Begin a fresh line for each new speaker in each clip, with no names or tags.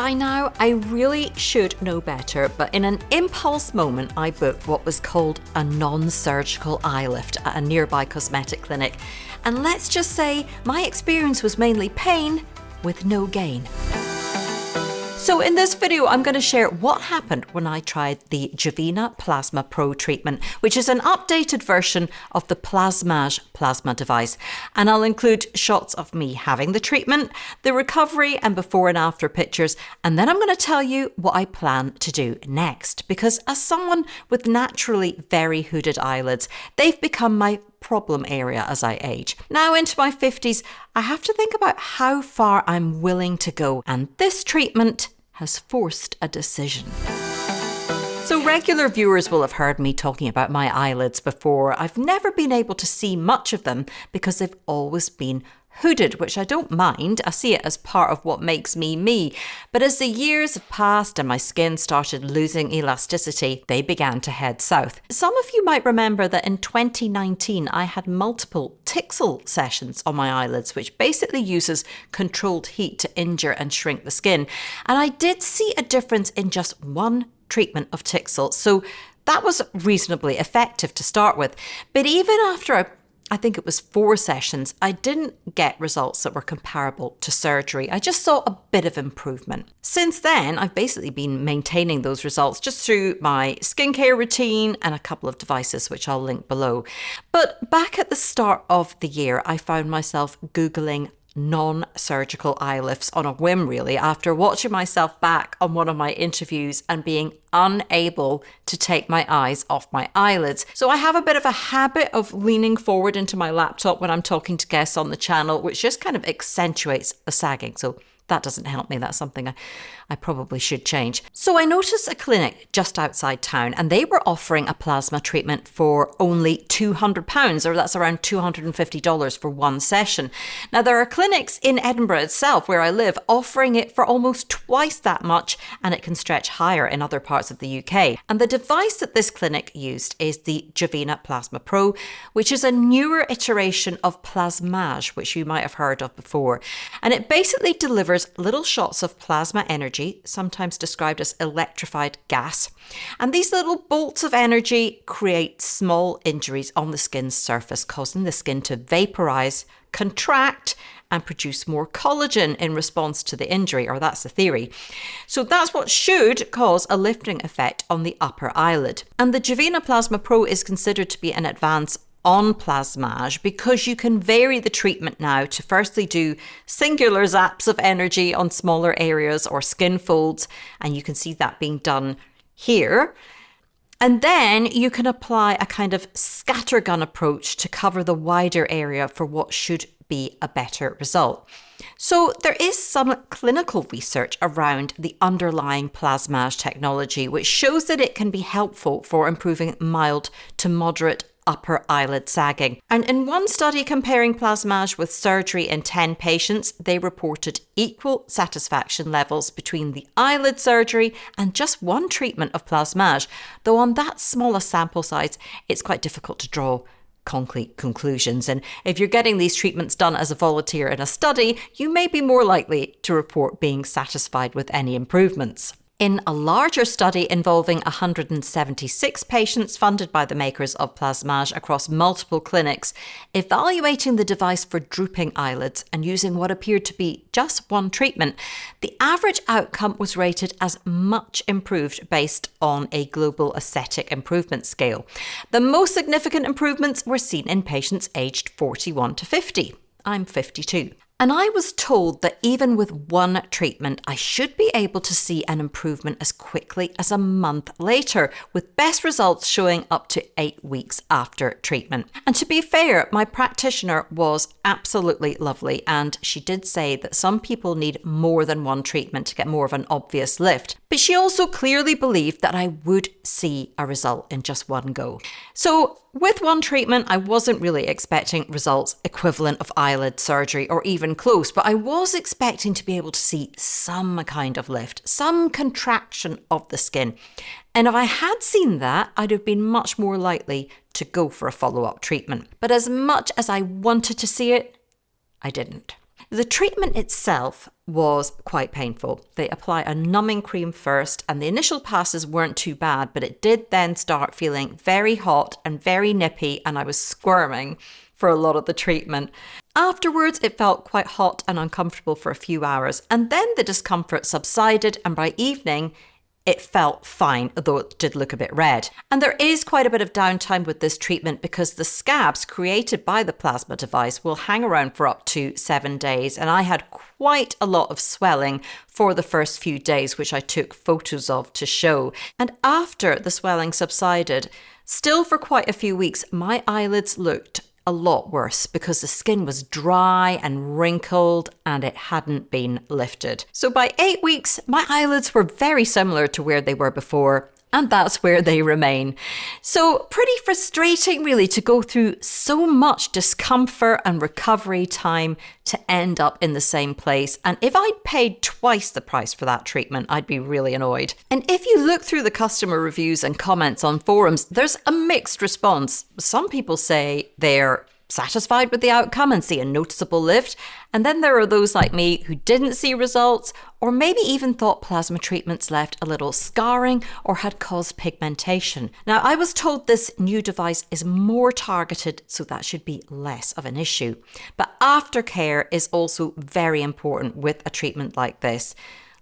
By now, I really should know better, but in an impulse moment, I booked what was called a non-surgical eye lift at a nearby cosmetic clinic. And let's just say my experience was mainly pain with no gain. So in this video, I'm going to share what happened when I tried the Jovena PlasmaPro treatment, which is an updated version of the Plasmage plasma device. And I'll include shots of me having the treatment, the recovery and before and after pictures. And then I'm going to tell you what I plan to do next. Because as someone with naturally very hooded eyelids, they've become my problem area as I age. Now into my 50s, I have to think about how far I'm willing to go, and this treatment has forced a decision. So regular viewers will have heard me talking about my eyelids before. I've never been able to see much of them because they've always been hooded, which I don't mind. I see it as part of what makes me me. But as the years have passed and my skin started losing elasticity, they began to head south. Some of you might remember that in 2019, I had multiple Tixel sessions on my eyelids, which basically uses controlled heat to injure and shrink the skin. And I did see a difference in just one treatment of Tixel. So that was reasonably effective to start with. But even after I think it was 4 sessions, I didn't get results that were comparable to surgery. I just saw a bit of improvement. Since then, I've basically been maintaining those results just through my skincare routine and a couple of devices, which I'll link below. But back at the start of the year, I found myself Googling non-surgical eye lifts on a whim, really, after watching myself back on one of my interviews and being unable to take my eyes off my eyelids. So I have a bit of a habit of leaning forward into my laptop when I'm talking to guests on the channel, which just kind of accentuates the sagging. So that doesn't help me. That's something I probably should change. So I noticed a clinic just outside town and they were offering a plasma treatment for only £200, or that's around $250 for one session. Now there are clinics in Edinburgh itself where I live offering it for almost twice that much, and it can stretch higher in other parts of the UK. And the device that this clinic used is the Jovena PlasmaPro, which is a newer iteration of Plasmage, which you might have heard of before. And it basically delivers little shots of plasma energy, sometimes described as electrified gas. And these little bolts of energy create small injuries on the skin's surface, causing the skin to vaporize, contract, and produce more collagen in response to the injury, or that's the theory. So that's what should cause a lifting effect on the upper eyelid. And the Jovena PlasmaPro is considered to be an advance on Plasmage because you can vary the treatment now to firstly do singular zaps of energy on smaller areas or skin folds, and you can see that being done here. And then you can apply a kind of scattergun approach to cover the wider area for what should be a better result. So there is some clinical research around the underlying Plasmage technology, which shows that it can be helpful for improving mild to moderate upper eyelid sagging. And in one study comparing Plasmage with surgery in 10 patients, they reported equal satisfaction levels between the eyelid surgery and just one treatment of Plasmage, though on that smaller sample size, it's quite difficult to draw concrete conclusions. And if you're getting these treatments done as a volunteer in a study, you may be more likely to report being satisfied with any improvements. In a larger study involving 176 patients funded by the makers of Plasmage across multiple clinics, evaluating the device for drooping eyelids and using what appeared to be just one treatment, the average outcome was rated as much improved based on a global aesthetic improvement scale. The most significant improvements were seen in patients aged 41 to 50. I'm 52. And I was told that even with one treatment, I should be able to see an improvement as quickly as a month later, with best results showing up to 8 weeks after treatment. And to be fair, my practitioner was absolutely lovely, and she did say that some people need more than one treatment to get more of an obvious lift. But she also clearly believed that I would see a result in just one go. So with one treatment, I wasn't really expecting results equivalent of eyelid surgery or even close, but I was expecting to be able to see some kind of lift, some contraction of the skin. And if I had seen that, I'd have been much more likely to go for a follow-up treatment. But as much as I wanted to see it, I didn't. The treatment itself was quite painful. They apply a numbing cream first, and the initial passes weren't too bad, but it did then start feeling very hot and very nippy, and I was squirming for a lot of the treatment. Afterwards, it felt quite hot and uncomfortable for a few hours, and then the discomfort subsided, and by evening, it felt fine, although it did look a bit red. And there is quite a bit of downtime with this treatment because the scabs created by the plasma device will hang around for up to 7 days. And I had quite a lot of swelling for the first few days, which I took photos of to show. And after the swelling subsided, still for quite a few weeks, my eyelids looked a lot worse because the skin was dry and wrinkled and it hadn't been lifted. So by 8 weeks, my eyelids were very similar to where they were before, and that's where they remain. So pretty frustrating really to go through so much discomfort and recovery time to end up in the same place. And if I'd paid twice the price for that treatment, I'd be really annoyed. And if you look through the customer reviews and comments on forums, there's a mixed response. Some people say they're satisfied with the outcome and see a noticeable lift. And then there are those like me who didn't see results, or maybe even thought plasma treatments left a little scarring or had caused pigmentation. Now, I was told this new device is more targeted, so that should be less of an issue. But aftercare is also very important with a treatment like this.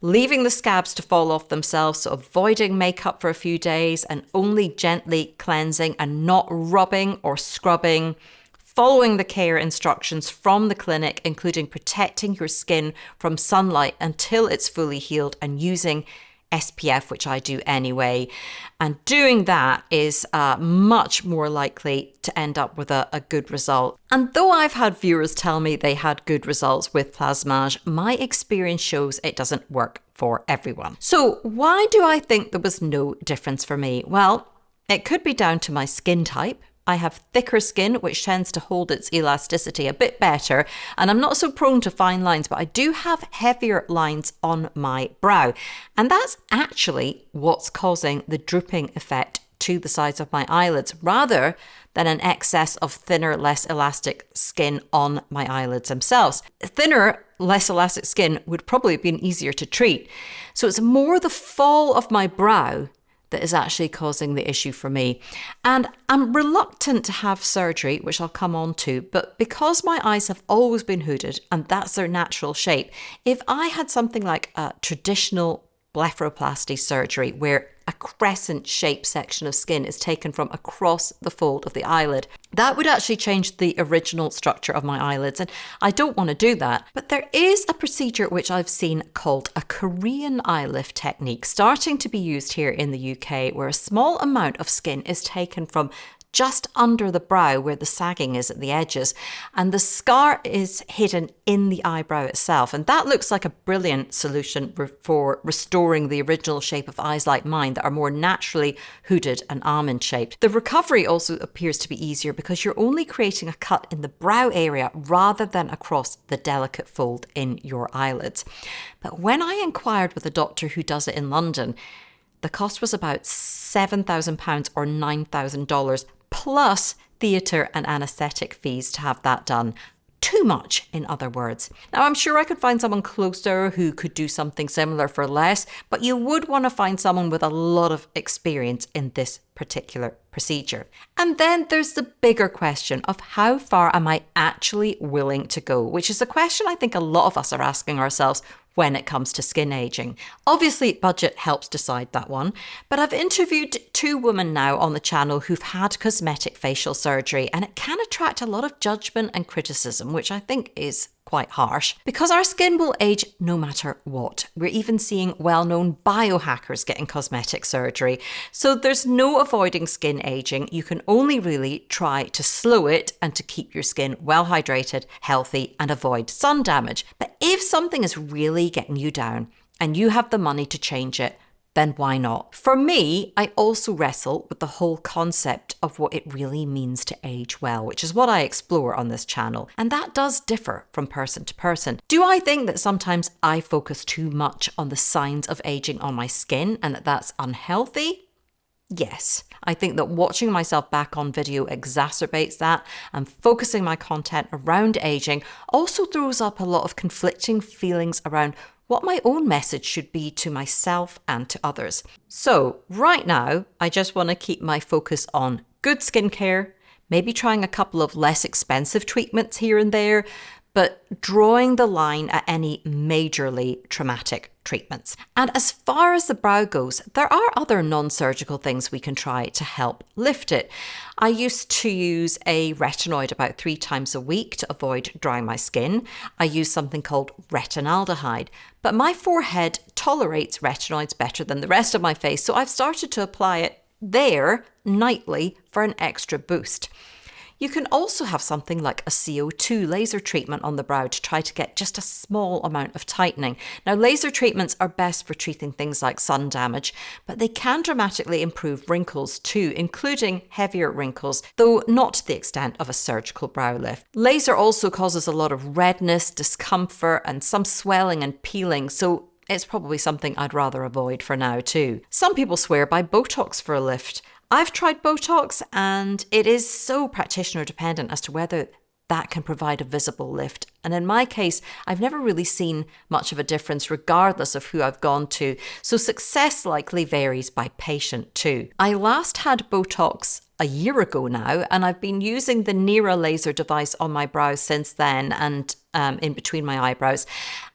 Leaving the scabs to fall off themselves, so avoiding makeup for a few days and only gently cleansing and not rubbing or scrubbing. Following the care instructions from the clinic, including protecting your skin from sunlight until it's fully healed and using SPF, which I do anyway. And doing that is much more likely to end up with a good result. And though I've had viewers tell me they had good results with Plasmage, my experience shows it doesn't work for everyone. So why do I think there was no difference for me? Well, it could be down to my skin type. I have thicker skin, which tends to hold its elasticity a bit better, and I'm not so prone to fine lines, but I do have heavier lines on my brow. And that's actually what's causing the drooping effect to the sides of my eyelids, rather than an excess of thinner, less elastic skin on my eyelids themselves. Thinner, less elastic skin would probably have been easier to treat. So it's more the fall of my brow that is actually causing the issue for me. And I'm reluctant to have surgery, which I'll come on to, but because my eyes have always been hooded and that's their natural shape, if I had something like a traditional blepharoplasty surgery where a crescent shaped section of skin is taken from across the fold of the eyelid, that would actually change the original structure of my eyelids, and I don't want to do that. But there is a procedure which I've seen called a Korean eyelift technique starting to be used here in the UK, where a small amount of skin is taken from just under the brow where the sagging is at the edges, and the scar is hidden in the eyebrow itself. And that looks like a brilliant solution for restoring the original shape of eyes like mine that are more naturally hooded and almond shaped. The recovery also appears to be easier because you're only creating a cut in the brow area rather than across the delicate fold in your eyelids. But when I inquired with a doctor who does it in London, the cost was about £7,000 or $9,000 plus theatre and anaesthetic fees to have that done. Too much, in other words. Now, I'm sure I could find someone closer who could do something similar for less, but you would want to find someone with a lot of experience in this particular procedure. And then there's the bigger question of how far am I actually willing to go, which is a question I think a lot of us are asking ourselves when it comes to skin aging. Obviously, budget helps decide that one, but I've interviewed 2 women now on the channel who've had cosmetic facial surgery, and it can attract a lot of judgment and criticism, which I think is quite harsh, because our skin will age no matter what. We're even seeing well-known biohackers getting cosmetic surgery. So there's no avoiding skin aging. You can only really try to slow it and to keep your skin well hydrated, healthy, and avoid sun damage. But if something is really getting you down and you have the money to change it, then why not? For me, I also wrestle with the whole concept of what it really means to age well, which is what I explore on this channel. And that does differ from person to person. Do I think that sometimes I focus too much on the signs of aging on my skin and that that's unhealthy? Yes, I think that watching myself back on video exacerbates that, and focusing my content around aging also throws up a lot of conflicting feelings around what my own message should be to myself and to others. So right now, I just want to keep my focus on good skincare, maybe trying a couple of less expensive treatments here and there, but drawing the line at any majorly traumatic treatments. And as far as the brow goes, there are other non-surgical things we can try to help lift it. I used to use a retinoid about 3 times a week to avoid drying my skin. I use something called retinaldehyde, but my forehead tolerates retinoids better than the rest of my face, so I've started to apply it there nightly for an extra boost. You can also have something like a CO2 laser treatment on the brow to try to get just a small amount of tightening. Now, laser treatments are best for treating things like sun damage, but they can dramatically improve wrinkles too, including heavier wrinkles, though not to the extent of a surgical brow lift. Laser also causes a lot of redness, discomfort, and some swelling and peeling, so it's probably something I'd rather avoid for now too. Some people swear by Botox for a lift. I've tried Botox and it is so practitioner dependent as to whether that can provide a visible lift. And in my case, I've never really seen much of a difference regardless of who I've gone to. So success likely varies by patient too. I last had Botox a year ago now, and I've been using the Nira laser device on my brows since then and in between my eyebrows.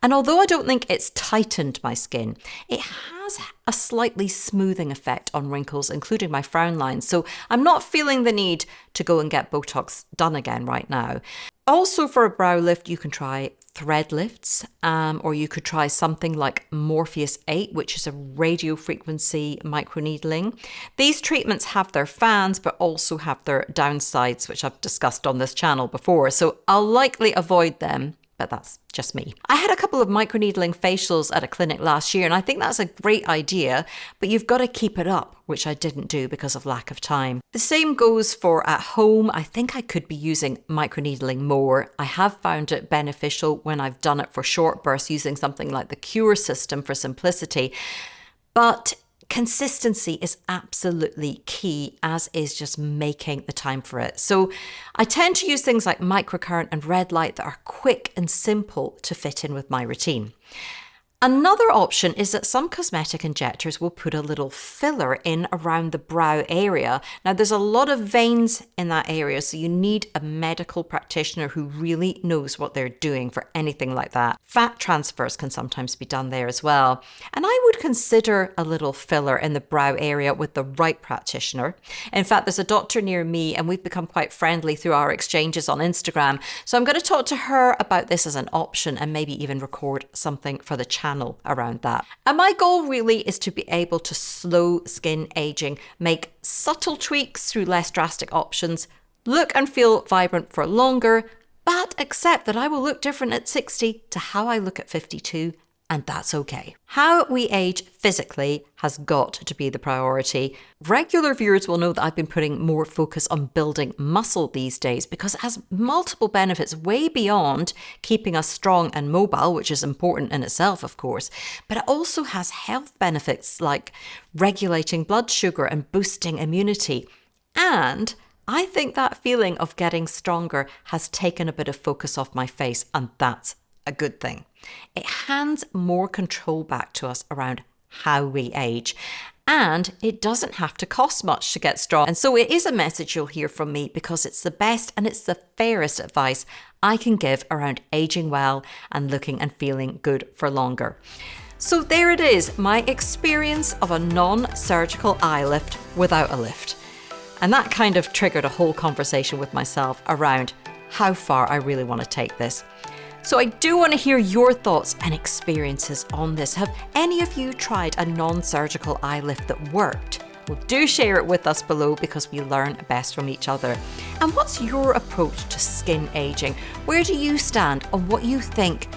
And although I don't think it's tightened my skin, it has a slightly smoothing effect on wrinkles, including my frown lines. So I'm not feeling the need to go and get Botox done again right now. Also, for a brow lift, you can try thread lifts, or you could try something like Morpheus 8, which is a radio frequency microneedling. These treatments have their fans, but also have their downsides, which I've discussed on this channel before. So I'll likely avoid them, but that's just me. I had a couple of microneedling facials at a clinic last year, and I think that's a great idea, but you've got to keep it up, which I didn't do because of lack of time. The same goes for at home. I think I could be using microneedling more. I have found it beneficial when I've done it for short bursts using something like the Cure system for simplicity, but consistency is absolutely key, as is just making the time for it. So I tend to use things like microcurrent and red light that are quick and simple to fit in with my routine. Another option is that some cosmetic injectors will put a little filler in around the brow area. Now, there's a lot of veins in that area, so you need a medical practitioner who really knows what they're doing for anything like that. Fat transfers can sometimes be done there as well. And I would consider a little filler in the brow area with the right practitioner. In fact, there's a doctor near me and we've become quite friendly through our exchanges on Instagram. So I'm going to talk to her about this as an option and maybe even record something for the channel around that. And my goal really is to be able to slow skin aging, make subtle tweaks through less drastic options, look and feel vibrant for longer, but accept that I will look different at 60 to how I look at 52, and that's okay. How we age physically has got to be the priority. Regular viewers will know that I've been putting more focus on building muscle these days because it has multiple benefits way beyond keeping us strong and mobile, which is important in itself, of course, but it also has health benefits like regulating blood sugar and boosting immunity. And I think that feeling of getting stronger has taken a bit of focus off my face, and that's a good thing. It hands more control back to us around how we age, and it doesn't have to cost much to get strong. And so it is a message you'll hear from me because it's the best and it's the fairest advice I can give around aging well and looking and feeling good for longer. So there it is, my experience of a non-surgical eye lift without a lift. And that kind of triggered a whole conversation with myself around how far I really want to take this. So I do want to hear your thoughts and experiences on this. Have any of you tried a non-surgical eye lift that worked? Well, do share it with us below because we learn best from each other. And what's your approach to skin aging? Where do you stand on what you think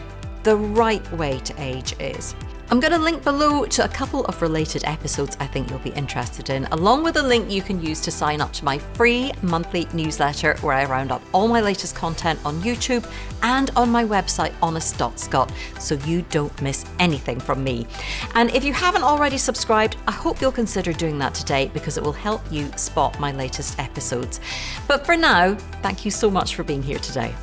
the right way to age is? I'm going to link below to a couple of related episodes I think you'll be interested in, along with a link you can use to sign up to my free monthly newsletter where I round up all my latest content on YouTube and on my website honest.scot, so you don't miss anything from me. And if you haven't already subscribed, I hope you'll consider doing that today because it will help you spot my latest episodes. But for now, thank you so much for being here today.